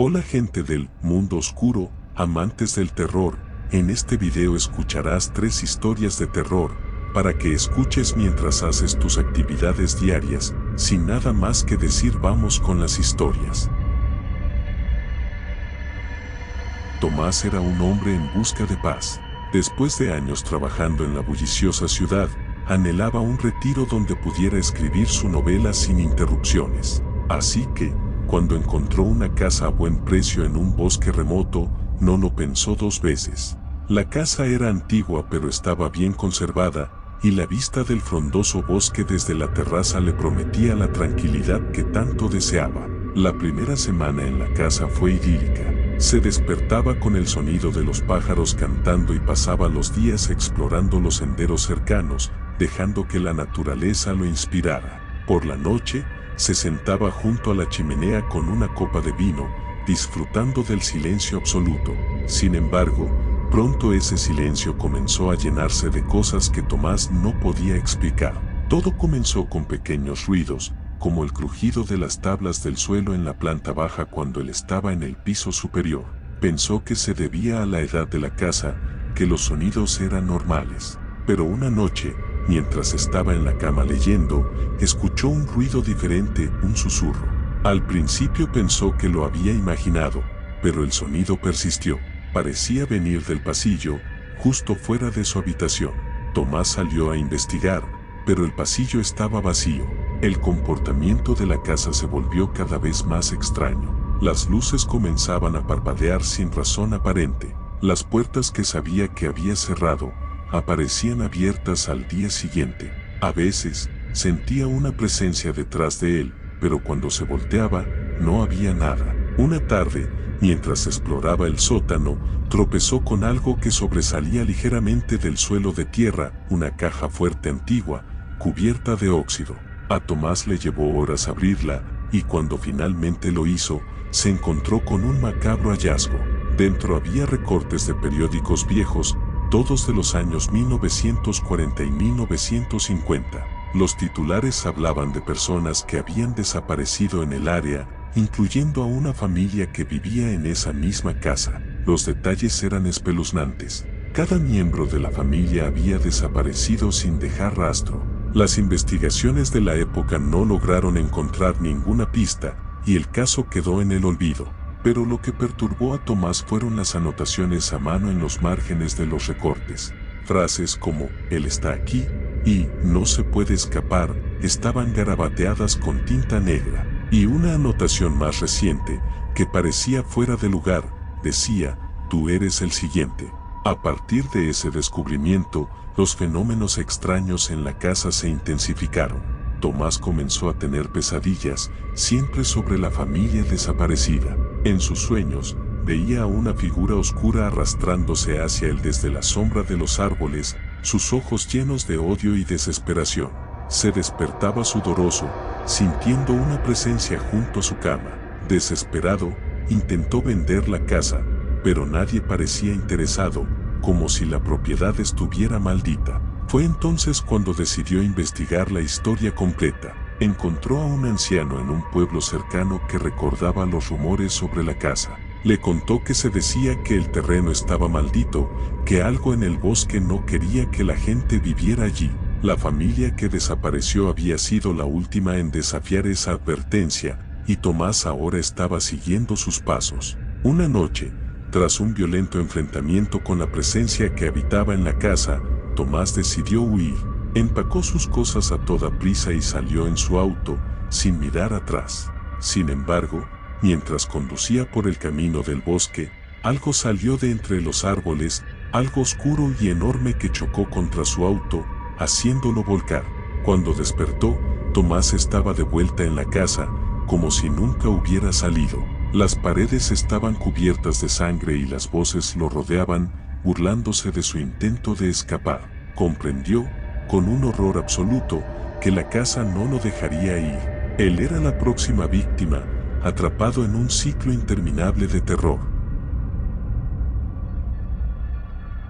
Hola gente del mundo oscuro, amantes del terror, en este video escucharás 3 historias de terror, para que escuches mientras haces tus actividades diarias. Sin nada más que decir, vamos con las historias. Tomás era un hombre en busca de paz. Después de años trabajando en la bulliciosa ciudad, anhelaba un retiro donde pudiera escribir su novela sin interrupciones. Así que, cuando encontró una casa a buen precio en un bosque remoto, no lo pensó 2 veces. La casa era antigua pero estaba bien conservada, y la vista del frondoso bosque desde la terraza le prometía la tranquilidad que tanto deseaba. La primera semana en la casa fue idílica. Se despertaba con el sonido de los pájaros cantando y pasaba los días explorando los senderos cercanos, dejando que la naturaleza lo inspirara. Por la noche, se sentaba junto a la chimenea con una copa de vino, disfrutando del silencio absoluto. Sin embargo, pronto ese silencio comenzó a llenarse de cosas que Tomás no podía explicar. Todo comenzó con pequeños ruidos, como el crujido de las tablas del suelo en la planta baja cuando él estaba en el piso superior. Pensó que se debía a la edad de la casa, que los sonidos eran normales. Pero una noche, mientras estaba en la cama leyendo, escuchó un ruido diferente, un susurro. Al principio pensó que lo había imaginado, pero el sonido persistió. Parecía venir del pasillo, justo fuera de su habitación. Tomás salió a investigar, pero el pasillo estaba vacío. El comportamiento de la casa se volvió cada vez más extraño. Las luces comenzaban a parpadear sin razón aparente. Las puertas que sabía que había cerrado aparecían abiertas al día siguiente. A veces, sentía una presencia detrás de él, pero cuando se volteaba, no había nada. Una tarde, mientras exploraba el sótano, tropezó con algo que sobresalía ligeramente del suelo de tierra, una caja fuerte antigua, cubierta de óxido. A Tomás le llevó horas abrirla, y cuando finalmente lo hizo, se encontró con un macabro hallazgo. Dentro había recortes de periódicos viejos, todos de los años 1940 y 1950. Los titulares hablaban de personas que habían desaparecido en el área, incluyendo a una familia que vivía en esa misma casa. Los detalles eran espeluznantes. Cada miembro de la familia había desaparecido sin dejar rastro. Las investigaciones de la época no lograron encontrar ninguna pista, y el caso quedó en el olvido. Pero lo que perturbó a Tomás fueron las anotaciones a mano en los márgenes de los recortes. Frases como, él está aquí, y no se puede escapar, estaban garabateadas con tinta negra. Y una anotación más reciente, que parecía fuera de lugar, decía, tú eres el siguiente. A partir de ese descubrimiento, los fenómenos extraños en la casa se intensificaron. Tomás comenzó a tener pesadillas, siempre sobre la familia desaparecida. En sus sueños, veía a una figura oscura arrastrándose hacia él desde la sombra de los árboles, sus ojos llenos de odio y desesperación. Se despertaba sudoroso, sintiendo una presencia junto a su cama. Desesperado, intentó vender la casa, pero nadie parecía interesado, como si la propiedad estuviera maldita. Fue entonces cuando decidió investigar la historia completa. Encontró a un anciano en un pueblo cercano que recordaba los rumores sobre la casa. Le contó que se decía que el terreno estaba maldito, que algo en el bosque no quería que la gente viviera allí. La familia que desapareció había sido la última en desafiar esa advertencia, y Tomás ahora estaba siguiendo sus pasos. Una noche, tras un violento enfrentamiento con la presencia que habitaba en la casa, Tomás decidió huir. Empacó sus cosas a toda prisa y salió en su auto, sin mirar atrás. Sin embargo, mientras conducía por el camino del bosque, algo salió de entre los árboles, algo oscuro y enorme que chocó contra su auto, haciéndolo volcar. Cuando despertó, Tomás estaba de vuelta en la casa, como si nunca hubiera salido. Las paredes estaban cubiertas de sangre y las voces lo rodeaban, burlándose de su intento de escapar. Comprendió, con un horror absoluto, que la casa no lo dejaría ir. Él era la próxima víctima, atrapado en un ciclo interminable de terror.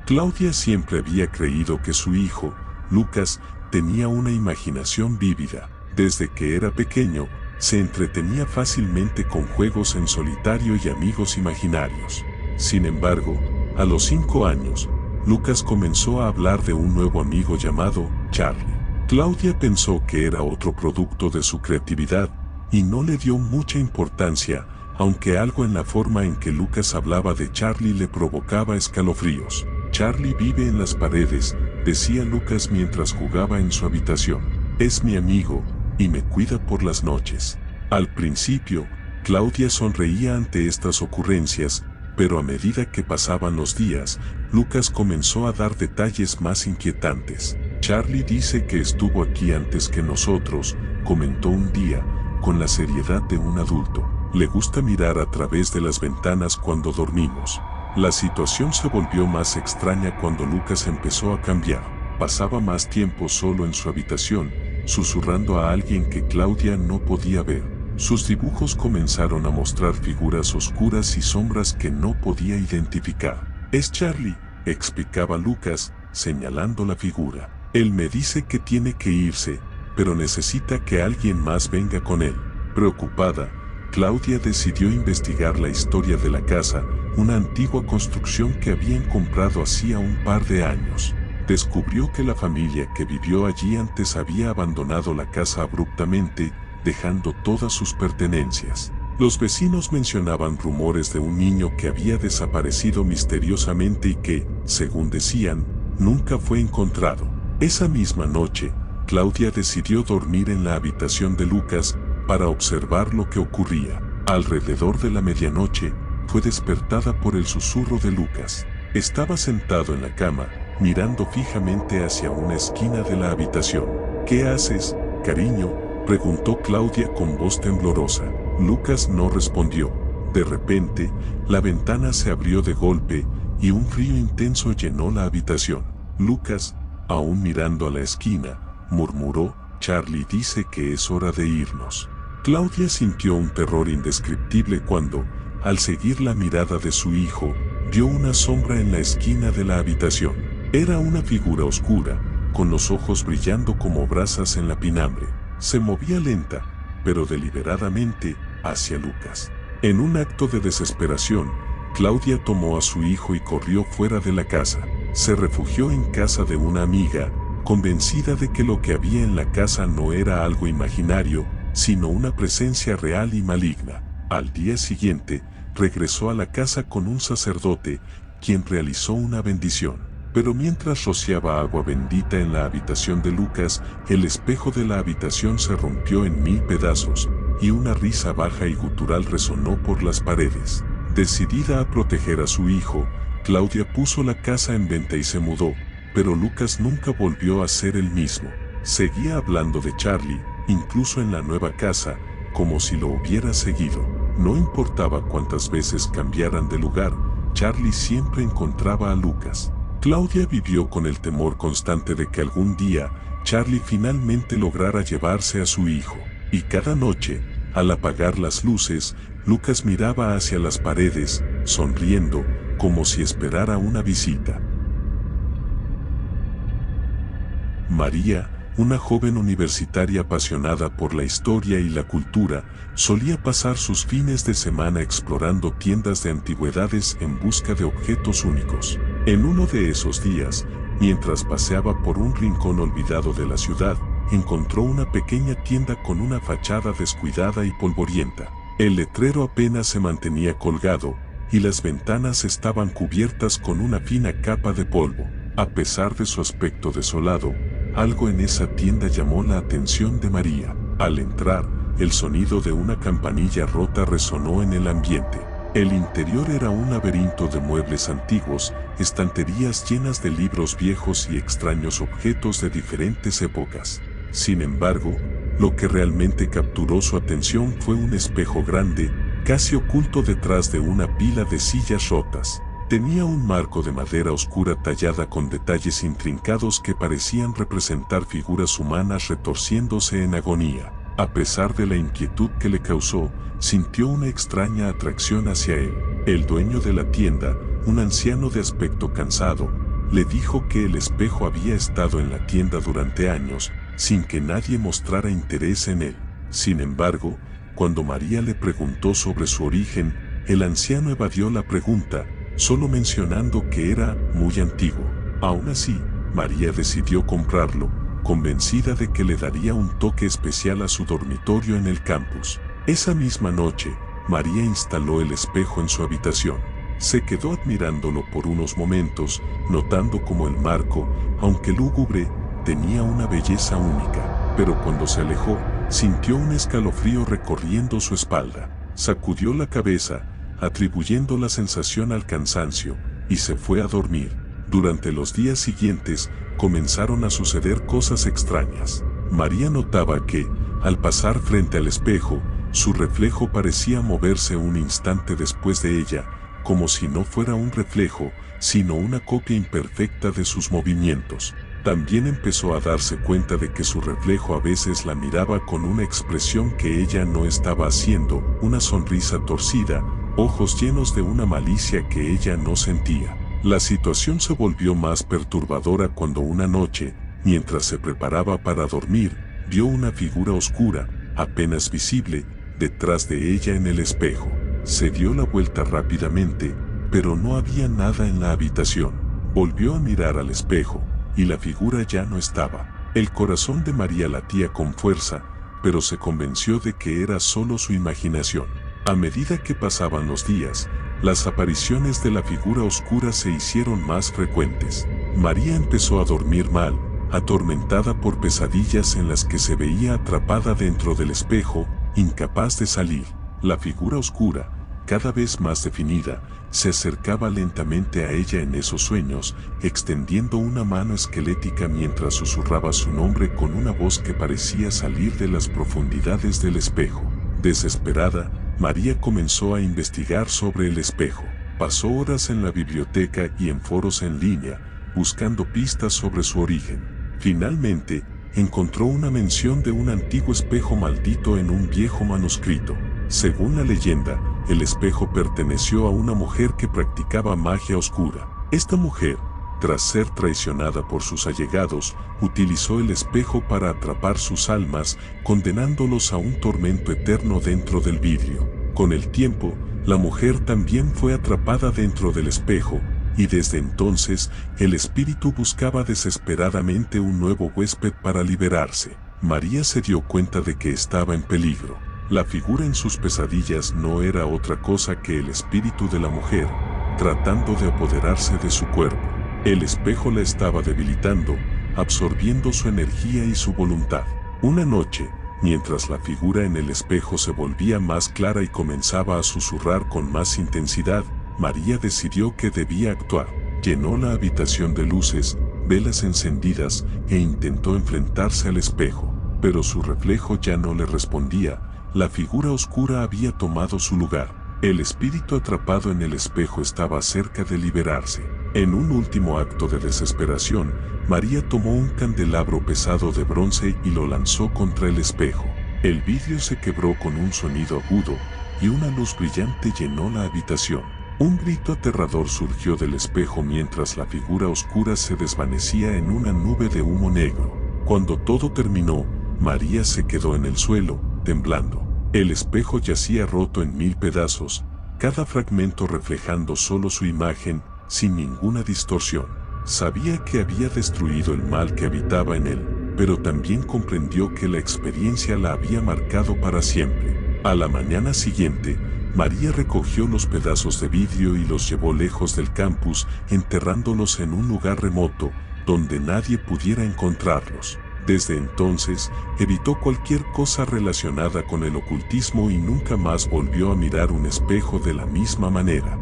Claudia siempre había creído que su hijo, Lucas, tenía una imaginación vívida. Desde que era pequeño, se entretenía fácilmente con juegos en solitario y amigos imaginarios. Sin embargo, a los 5 años, Lucas comenzó a hablar de un nuevo amigo llamado Charlie. Claudia pensó que era otro producto de su creatividad y no le dio mucha importancia, aunque algo en la forma en que Lucas hablaba de Charlie le provocaba escalofríos. Charlie vive en las paredes, decía Lucas mientras jugaba en su habitación. Es mi amigo y me cuida por las noches. Al principio, Claudia sonreía ante estas ocurrencias, pero a medida que pasaban los días, Lucas comenzó a dar detalles más inquietantes. Charlie dice que estuvo aquí antes que nosotros, comentó un día, con la seriedad de un adulto. Le gusta mirar a través de las ventanas cuando dormimos. La situación se volvió más extraña cuando Lucas empezó a cambiar. Pasaba más tiempo solo en su habitación, susurrando a alguien que Claudia no podía ver. Sus dibujos comenzaron a mostrar figuras oscuras y sombras que no podía identificar. Es Charlie, explicaba Lucas, señalando la figura. Él me dice que tiene que irse, pero necesita que alguien más venga con él. Preocupada, Claudia decidió investigar la historia de la casa, una antigua construcción que habían comprado hacía un par de años. Descubrió que la familia que vivió allí antes había abandonado la casa abruptamente, dejando todas sus pertenencias. Los vecinos mencionaban rumores de un niño que había desaparecido misteriosamente y que, según decían, nunca fue encontrado. Esa misma noche, Claudia decidió dormir en la habitación de Lucas para observar lo que ocurría. Alrededor de la medianoche, fue despertada por el susurro de Lucas. Estaba sentado en la cama, mirando fijamente hacia una esquina de la habitación. ¿Qué haces, cariño?, preguntó Claudia con voz temblorosa. Lucas no respondió. De repente, la ventana se abrió de golpe y un frío intenso llenó la habitación. Lucas, aún mirando a la esquina, murmuró: Charlie dice que es hora de irnos. Claudia sintió un terror indescriptible cuando, al seguir la mirada de su hijo, vio una sombra en la esquina de la habitación. Era una figura oscura, con los ojos brillando como brasas en la pinambre. Se movía lenta, pero deliberadamente, hacia Lucas. En un acto de desesperación, Claudia tomó a su hijo y corrió fuera de la casa. Se refugió en casa de una amiga, convencida de que lo que había en la casa no era algo imaginario, sino una presencia real y maligna. Al día siguiente, regresó a la casa con un sacerdote, quien realizó una bendición. Pero mientras rociaba agua bendita en la habitación de Lucas, el espejo de la habitación se rompió en 1000 pedazos, y una risa baja y gutural resonó por las paredes. Decidida a proteger a su hijo, Claudia puso la casa en venta y se mudó, pero Lucas nunca volvió a ser el mismo. Seguía hablando de Charlie, incluso en la nueva casa, como si lo hubiera seguido. No importaba cuántas veces cambiaran de lugar, Charlie siempre encontraba a Lucas. Claudia vivió con el temor constante de que algún día Charlie finalmente lograra llevarse a su hijo. Y cada noche, al apagar las luces, Lucas miraba hacia las paredes, sonriendo, como si esperara una visita. María, una joven universitaria apasionada por la historia y la cultura, solía pasar sus fines de semana explorando tiendas de antigüedades en busca de objetos únicos. En uno de esos días, mientras paseaba por un rincón olvidado de la ciudad, encontró una pequeña tienda con una fachada descuidada y polvorienta. El letrero apenas se mantenía colgado, y las ventanas estaban cubiertas con una fina capa de polvo. A pesar de su aspecto desolado, algo en esa tienda llamó la atención de María. Al entrar, el sonido de una campanilla rota resonó en el ambiente. El interior era un laberinto de muebles antiguos, estanterías llenas de libros viejos y extraños objetos de diferentes épocas. Sin embargo, lo que realmente capturó su atención fue un espejo grande, casi oculto detrás de una pila de sillas rotas. Tenía un marco de madera oscura tallada con detalles intrincados que parecían representar figuras humanas retorciéndose en agonía. A pesar de la inquietud que le causó, sintió una extraña atracción hacia él. El dueño de la tienda, un anciano de aspecto cansado, le dijo que el espejo había estado en la tienda durante años, sin que nadie mostrara interés en él. Sin embargo, Cuando María le preguntó sobre su origen, el anciano evadió la pregunta, solo mencionando que era muy antiguo. Aún así, María decidió comprarlo, convencida de que le daría un toque especial a su dormitorio en el campus. Esa misma noche, María instaló el espejo en su habitación. Se quedó admirándolo por unos momentos, notando cómo el marco, aunque lúgubre, tenía una belleza única. Pero cuando se alejó, sintió un escalofrío recorriendo su espalda. Sacudió la cabeza, atribuyendo la sensación al cansancio, y se fue a dormir. Durante los días siguientes, comenzaron a suceder cosas extrañas. María notaba que, al pasar frente al espejo, su reflejo parecía moverse un instante después de ella, como si no fuera un reflejo, sino una copia imperfecta de sus movimientos. También empezó a darse cuenta de que su reflejo a veces la miraba con una expresión que ella no estaba haciendo, una sonrisa torcida, ojos llenos de una malicia que ella no sentía. La situación se volvió más perturbadora cuando una noche, mientras se preparaba para dormir, vio una figura oscura, apenas visible, detrás de ella en el espejo. Se dio la vuelta rápidamente, pero no había nada en la habitación. Volvió a mirar al espejo, y la figura ya no estaba. El corazón de María latía con fuerza, pero se convenció de que era solo su imaginación. A medida que pasaban los días, las apariciones de la figura oscura se hicieron más frecuentes. María empezó a dormir mal, atormentada por pesadillas en las que se veía atrapada dentro del espejo, incapaz de salir. La figura oscura, cada vez más definida, se acercaba lentamente a ella en esos sueños, extendiendo una mano esquelética mientras susurraba su nombre con una voz que parecía salir de las profundidades del espejo. Desesperada, María comenzó a investigar sobre el espejo. Pasó horas en la biblioteca y en foros en línea, buscando pistas sobre su origen. Finalmente, encontró una mención de un antiguo espejo maldito en un viejo manuscrito. Según la leyenda, el espejo perteneció a una mujer que practicaba magia oscura. Esta mujer, tras ser traicionada por sus allegados, utilizó el espejo para atrapar sus almas, condenándolos a un tormento eterno dentro del vidrio. Con el tiempo, la mujer también fue atrapada dentro del espejo, y desde entonces, el espíritu buscaba desesperadamente un nuevo huésped para liberarse. María se dio cuenta de que estaba en peligro. La figura en sus pesadillas no era otra cosa que el espíritu de la mujer, tratando de apoderarse de su cuerpo. El espejo la estaba debilitando, absorbiendo su energía y su voluntad. Una noche, mientras la figura en el espejo se volvía más clara y comenzaba a susurrar con más intensidad, María decidió que debía actuar. Llenó la habitación de luces, velas encendidas e intentó enfrentarse al espejo, pero su reflejo ya no le respondía. La figura oscura había tomado su lugar. El espíritu atrapado en el espejo estaba cerca de liberarse. En un último acto de desesperación, María tomó un candelabro pesado de bronce y lo lanzó contra el espejo. El vidrio se quebró con un sonido agudo, y una luz brillante llenó la habitación. Un grito aterrador surgió del espejo mientras la figura oscura se desvanecía en una nube de humo negro. Cuando todo terminó, María se quedó en el suelo, temblando. El espejo yacía roto en 1000 pedazos, cada fragmento reflejando solo su imagen, sin ninguna distorsión. Sabía que había destruido el mal que habitaba en él, pero también comprendió que la experiencia la había marcado para siempre. A la mañana siguiente, María recogió los pedazos de vidrio y los llevó lejos del campus, enterrándolos en un lugar remoto, donde nadie pudiera encontrarlos. Desde entonces, evitó cualquier cosa relacionada con el ocultismo y nunca más volvió a mirar un espejo de la misma manera.